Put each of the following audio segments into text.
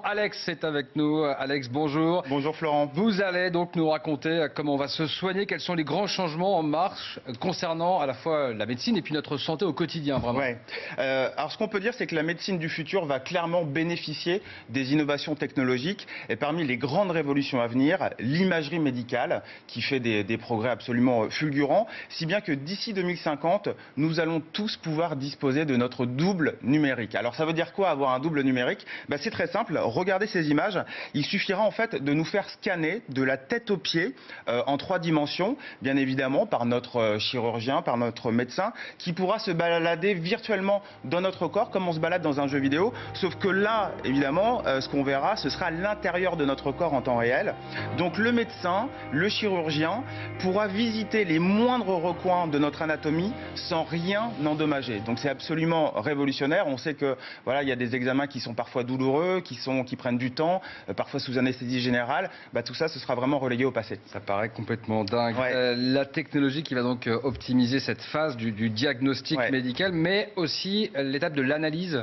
Alex est avec nous. Alex, bonjour. Bonjour Florent. Vous allez donc nous raconter comment on va se soigner, quels sont les grands changements en marche concernant à la fois la médecine et puis notre santé au quotidien, vraiment. Ouais. Alors ce qu'on peut dire, c'est que la médecine du futur va clairement bénéficier des innovations technologiques. Et parmi les grandes révolutions à venir, l'imagerie médicale, qui fait des progrès absolument fulgurants, si bien que d'ici 2050, nous allons tous pouvoir disposer de notre double numérique. Alors ça veut dire quoi avoir un double numérique? C'est très simple, regardez ces images. Il suffira en fait de nous faire scanner de la tête aux pieds en 3 dimensions, bien évidemment par notre chirurgien, par notre médecin, qui pourra se balader virtuellement dans notre corps comme on se balade dans un jeu vidéo. Sauf que là, évidemment, ce qu'on verra, ce sera l'intérieur de notre corps en temps réel. Donc le médecin, le chirurgien pourra visiter les moindres recoins de notre anatomie sans rien endommager. Donc c'est absolument révolutionnaire. On sait que voilà, il y a des examens qui sont parfois douloureux, qui prennent du temps, parfois sous anesthésie générale. Tout ça, ce sera vraiment relégué au passé. Ça paraît complètement dingue. Ouais. La technologie qui va donc optimiser cette phase du diagnostic médical, mais aussi l'étape de l'analyse.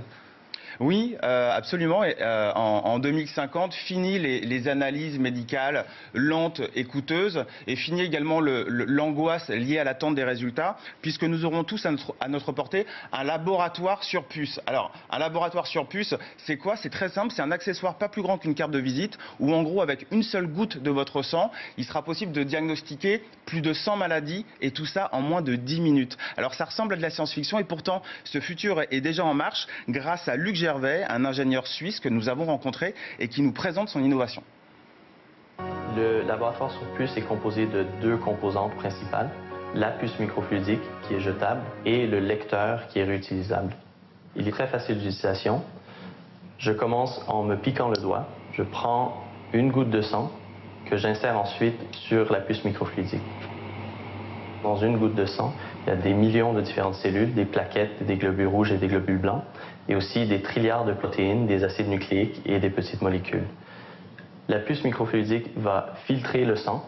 Oui, absolument. Et, en 2050, fini les analyses médicales lentes et coûteuses, et fini également l'angoisse liée à l'attente des résultats, puisque nous aurons tous à notre portée un laboratoire sur puce. Alors, un laboratoire sur puce, c'est quoi? C'est très simple, c'est un accessoire pas plus grand qu'une carte de visite, où en gros, avec une seule goutte de votre sang, il sera possible de diagnostiquer plus de 100 maladies, et tout ça en moins de 10 minutes. Alors, ça ressemble à de la science-fiction, et pourtant, ce futur est déjà en marche grâce à Luc Gervais, un ingénieur suisse que nous avons rencontré et qui nous présente son innovation. Le laboratoire sur puce est composé de 2 composantes principales, la puce microfluidique qui est jetable et le lecteur qui est réutilisable. Il est très facile d'utilisation. Je commence en me piquant le doigt. Je prends une goutte de sang que j'insère ensuite sur la puce microfluidique. Dans une goutte de sang, il y a des millions de différentes cellules, des plaquettes, des globules rouges et des globules blancs, et aussi des trilliards de protéines, des acides nucléiques et des petites molécules. La puce microfluidique va filtrer le sang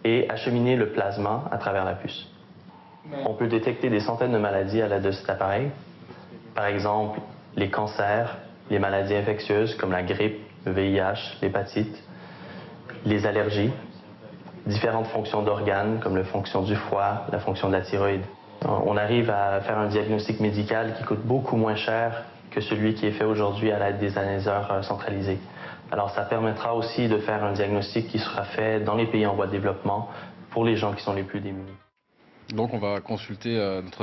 et acheminer le plasma à travers la puce. On peut détecter des centaines de maladies à l'aide de cet appareil. Par exemple, les cancers, les maladies infectieuses comme la grippe, le VIH, l'hépatite, les allergies, différentes fonctions d'organes comme la fonction du foie, la fonction de la thyroïde. On arrive à faire un diagnostic médical qui coûte beaucoup moins cher que celui qui est fait aujourd'hui à l'aide des analyseurs centralisés. Alors ça permettra aussi de faire un diagnostic qui sera fait dans les pays en voie de développement pour les gens qui sont les plus démunis. Donc on va consulter notre